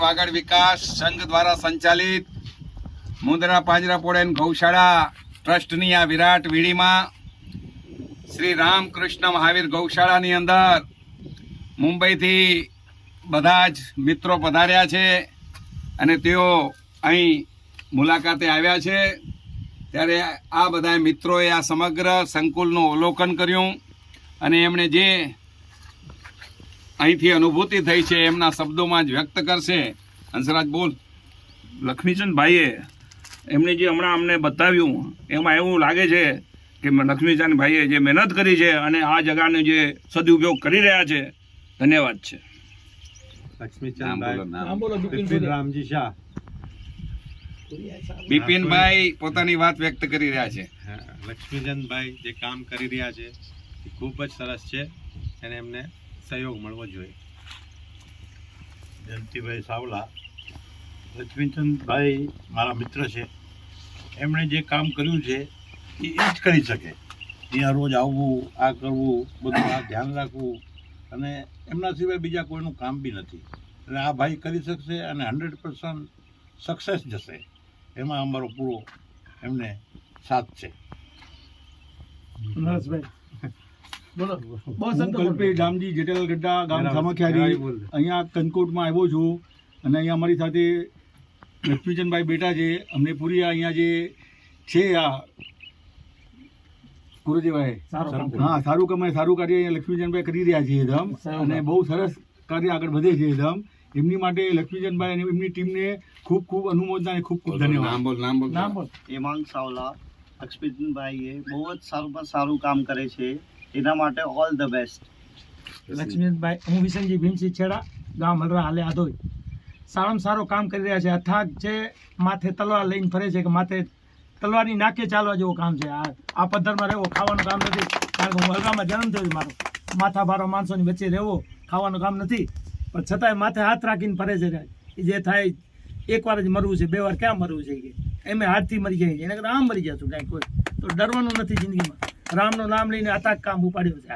વાગડ વિકાસ સંઘ દ્વારા સંચાલિત મુંદરા પાંજરાપોળ ગૌશાળા ટ્રસ્ટની આ વિરાટ વીડીમાં શ્રી રામકૃષ્ણ મહાવીર ગૌશાળાની અંદર મુંબઈથી બધા જ મિત્રો પધાર્યા છે અને તેઓ અહીં મુલાકાતે આવ્યા છે। ત્યારે આ બધા મિત્રોએ આ સમગ્ર સંકુલનું અવલોકન કર્યું અને એમણે જે અહીંથી અનુભૂતિ થઈ છે એમના શબ્દોમાં જ વ્યક્ત કરશે। હંસરાજ બોલ। લક્ષ્મીચંદભાઈએ એમને જે હમણાં અમને બતાવ્યું એમાં એવું લાગે છે કે લક્ષ્મીચંદભાઈએ જે મહેનત કરી છે અને આ જગાનો જે સદુપયોગ કરી રહ્યા છે, ધન્યવાદ છે। રામજી શાહ બિપિનભાઈ પોતાની વાત વ્યક્ત કરી રહ્યા છે। લક્ષ્મીચંદભાઈ જે કામ કરી રહ્યા છે એ ખૂબ જ સરસ છે અને એમને સહયોગ મળવો જોઈએ। જયંતિભાઈ સાવલા। લક્ષ્મીચંદભાઈ મારા મિત્ર છે, એમણે જે કામ કર્યું છે એ જ કરી શકે। અહીંયા રોજ આવવું, આ કરવું, બધું આ ધ્યાન રાખવું અને એમના સિવાય બીજા કોઈનું કામ બી નથી એટલે આ ભાઈ કરી શકશે અને 100% સક્સેસ જશે, એમાં અમારો પૂરો એમને સાથ છે। રામજી જેઠાલાલ ગઢડા, ગામ સામખિયારી, અહીંયા કનકોટમાં આવ્યો છું અને અહીંયા અમારી સાથે લક્ષ્મીચંદભાઈ બેઠા છે। અમને પૂરી અહીંયા જે છે આ ગુરુજીભાઈ સારું કામ, સારું કાર્ય અહીંયા લક્ષ્મીચંદભાઈ કરી રહ્યા છે એકદમ, અને બહુ સરસ કાર્ય આગળ વધે છે એકદમ। એમની માટે લક્ષ્મીચંદભાઈ અને એમની ટીમને ખૂબ ખૂબ અનુમોદના અને ખૂબ ખૂબ ધન્યવાદ। નામ બોલ। હેમાંગ સાવલા। લક્ષ્મીચંદભાઈએ બહુ જ સારું કામ કરે છે, એના માટે ઓલ ધ બેસ્ટ। લક્ષ્મીચંદભાઈ, હું વિશનજી ભીમસિંહ છેડા, ગામ હલરા હાલે આધોઈ। સારામાં સારું કામ કરી રહ્યા છે, અથાગ છે, માથે તલવાર લઈને ફરે છે કે માથે તલવારની નાકે ચાલવા જેવું કામ છે। આ પદ્ધરમાં રહેવો ખાવાનું કામ નથી, કારણ કે હું હલરામાં જન્મ થયો મારો, માથા ભારો માણસોની વચ્ચે રહેવો ખાવાનું કામ નથી, પણ છતાંય માથે હાથ રાખીને ફરે છે। જે થાય એકવાર જ મરવું છે, બે વાર ક્યાં મરવું છે કે એમ હાથથી મરી જાય છે, એના કરતાં આમ મરી જશું કાંઈ કોઈ તો ડરવાનું નથી જિંદગીમાં। રામનું નામ લઈને અથાગ કામ ઉપાડ્યું છે,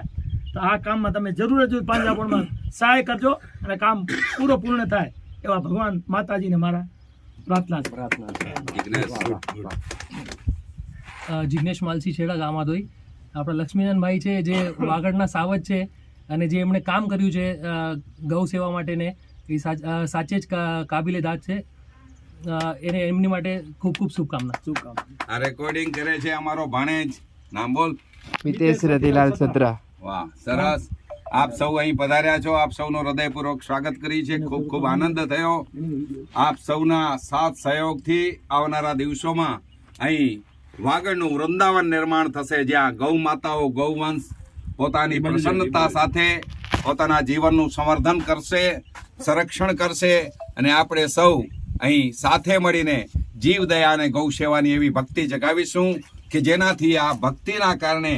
તો આ કામમાં તમે જરૂર પાંજરાપોળમાં સહાય કરજો અને કામ પૂર્ણ થાય એવા ભગવાન માતાજીને મારા પ્રાર્થના છે। જિગ્નેશ માલસી છેડા, ગામ આધોઈ। આપણા લક્ષ્મીચંદભાઈ છે જે વાગડના સાવજ છે અને જે એમણે કામ કર્યું છે ગૌ સેવા માટેને, એ સાચે જ કાબિલે દાદ છે। એને એમની માટે ખૂબ ખૂબ શુભકામના। આ રેકોર્ડિંગ કરે છે અમારો ભાણેજ। નામ બોલ। મિતેશ રતિલાલ સત્રા। વાહ, સરસ। આપ સૌ અહીં પધાર્યા છો, આપ સૌનો હૃદયપૂર્વક સ્વાગત કરી છે, ખૂબ ખૂબ આનંદ થયો। આપ સૌના સાથ સહયોગથી આવનારા દિવસોમાં અહીં વાગડનું વૃંદાવન નિર્માણ થશે, જ્યાં ગૌ માતાઓ ગૌવંશ પોતાની પ્રસન્નતા સાથે પોતાના જીવનનું સંવર્ધન કરશે, સંરક્ષણ કરશે અને આપણે સૌ અહીં સાથે મળીને જીવદયા અને ગૌ સેવાની એવી ભક્તિ જગાવીશું કે જેનાથી આ ભક્તિના કારણે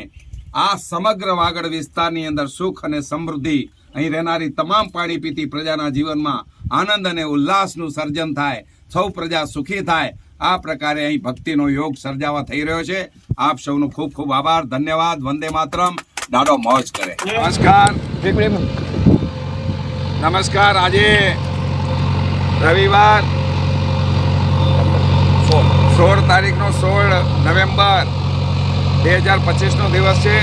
આ સમગ્ર વાગડ વિસ્તારની અંદર સુખ અને સમૃદ્ધિ, અહીં રહેનારી તમામ પાણી પીતી પ્રજાના જીવનમાં આનંદ અને ઉલ્લાસનું સર્જન થાય, સૌ પ્રજા સુખી થાય, આ પ્રકારે અહીં ભક્તિનો યોગ સર્જાવા થઈ રહ્યો છે। આપ સૌનો ખૂબ ખૂબ આભાર, ધન્યવાદ। વંદે માતરમ। દાડો મોજ કરે। નમસ્કાર। આજે રવિવાર 16 તારીખનો 16 નવેમ્બર 2025નો દિવસ છે।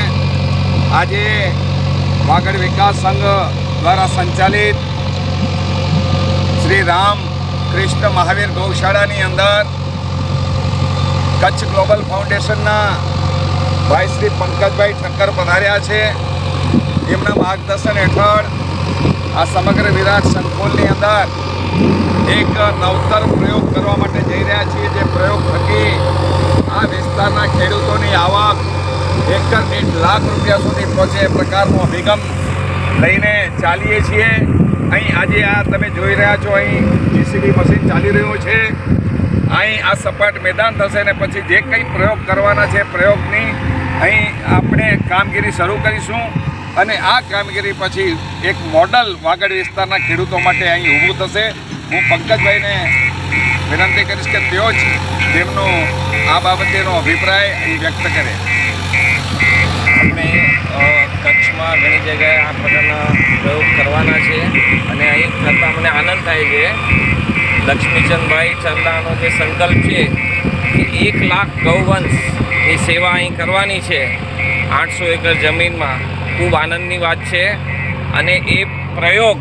આજે વાગડ વિકાસ સંઘ દ્વારા સંચાલિત શ્રી રામ કૃષ્ણ મહાવીર ગૌશાળાની અંદર કચ્છ ગ્લોબલ ફાઉન્ડેશનના ભાઈ શ્રી પંકજભાઈ ઠક્કર પધાર્યા છે। એમના માર્ગદર્શન હેઠળ આ સમગ્ર વિરાટ સંકુલની અંદર એક નવતર પ્રયોગ કરવા માટે જઈ રહ્યા છીએ, જે પ્રયોગ થકી આ વિસ્તારના ખેડૂતોની આવક એકર દીઠ લાખ રૂપિયા સુધી પહોંચે એ પ્રકારનો અભિગમ લઈને ચાલીએ છીએ। અહીં આજે આ તમે જોઈ રહ્યા છો, અહીં જીસીબી મશીન ચાલી રહ્યું છે। અહીં આ સપાટ મેદાન થશે ને પછી જે કંઈ પ્રયોગ કરવાના છે પ્રયોગની અહીં આપણે કામગીરી શરૂ કરીશું અને આ કામગીરી પછી એક મોડલ વાગડ વિસ્તારના ખેડૂતો માટે અહીં ઊભું થશે। હું પંકજભાઈને વિનંતી કરીશ કે તેઓ જ તેમનો આ બાબતેનો અભિપ્રાય અહીં વ્યક્ત કરે। આપણે કચ્છમાં ઘણી જગ્યાએ આ પ્રકારના પ્રયોગ કરવાના છે અને અહીં થતાં મને આનંદ થાય છે. લક્ષ્મીચંદભાઈ ચરલાનો જે સંકલ્પ છે કે 1 લાખ ગૌવંશની સેવા અહીં કરવાની છે 800 એકર જમીનમાં, ખૂબ આનંદની વાત છે. અને એ પ્રયોગ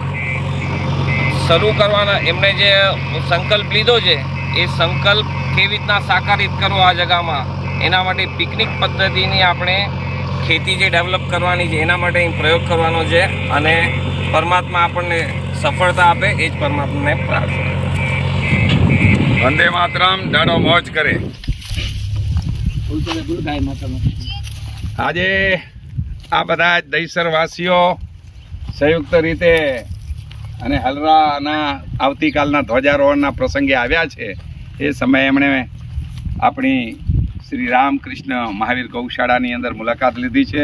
શરૂ કરવાના એમણે જે સંકલ્પ લીધો છે એ સંકલ્પ કેવી રીતના સાકારિત કરવો આ જગામાં, એના માટે પિકનિક પદ્ધતિની આપણે ખેતી જે ડેવલપ કરવાની છે એના માટે અહીં પ્રયોગ કરવાનો છે. અને પરમાત્મા આપણને સફળતા આપે એ જ પરમાત્માને પ્રાર્થના. વંદે માતરમ. દાડો મોજ કરે. આજે આ બધા જ દહીસરવાસીઓ સંયુક્ત રીતે અને હલરાના આવતીકાલના ધ્વજારોહણના પ્રસંગે આવ્યા છે. એ સમયે એમણે આપણી શ્રી રામકૃષ્ણ મહાવીર ગૌશાળાની અંદર મુલાકાત લીધી છે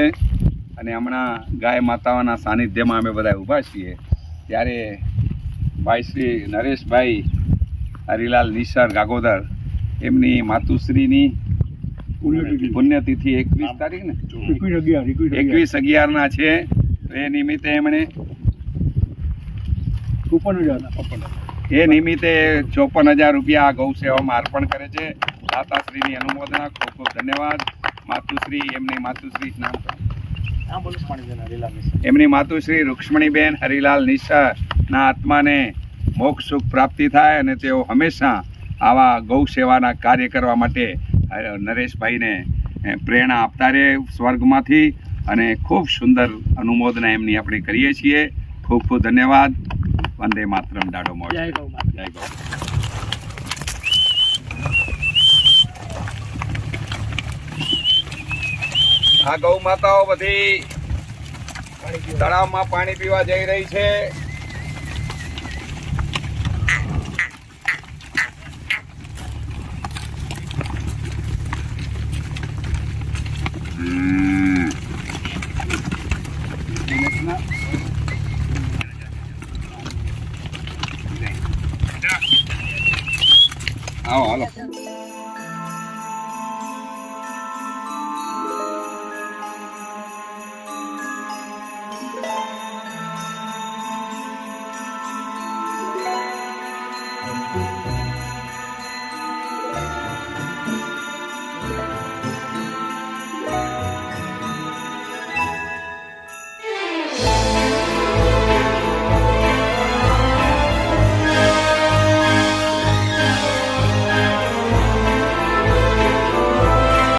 અને હમણાં ગાય માતાઓના સાનિધ્યમાં અમે બધા ઊભા છીએ. ત્યારે ભાઈ શ્રી નરેશભાઈ હરિલાલ નિસર ગાગોદર એમની માતુશ્રીની પુણ્યતિથિ 21 તારીખ ને 21/11 છે. એ નિમિત્તે એમણે 54,000 રૂપિયા આ ગૌ સેવામાં અર્પણ કરે છે. દાતાશ્રીની અનુમોદના. ખૂબ ખૂબ ધન્યવાદ. માતુશ્રી એમની માતુશ્રી રૂક્ષ્મણીબેન હરિલાલ નિસરના આત્માને મોક્ષ સુખ પ્રાપ્તિ થાય અને તેઓ હંમેશા આવા ગૌ સેવાના કાર્ય કરવા માટે નરેશભાઈને પ્રેરણા આપતા રહે સ્વર્ગમાંથી. અને ખૂબ સુંદર અનુમોદના એમની આપણે કરીએ છીએ. ખૂબ ખૂબ ધન્યવાદ. વંદે માતરમ. દાડો મોજ. જય ગૌ. આ ગૌ માતાઓ બધી તળાવમાં પાણી પીવા જઈ રહી છે.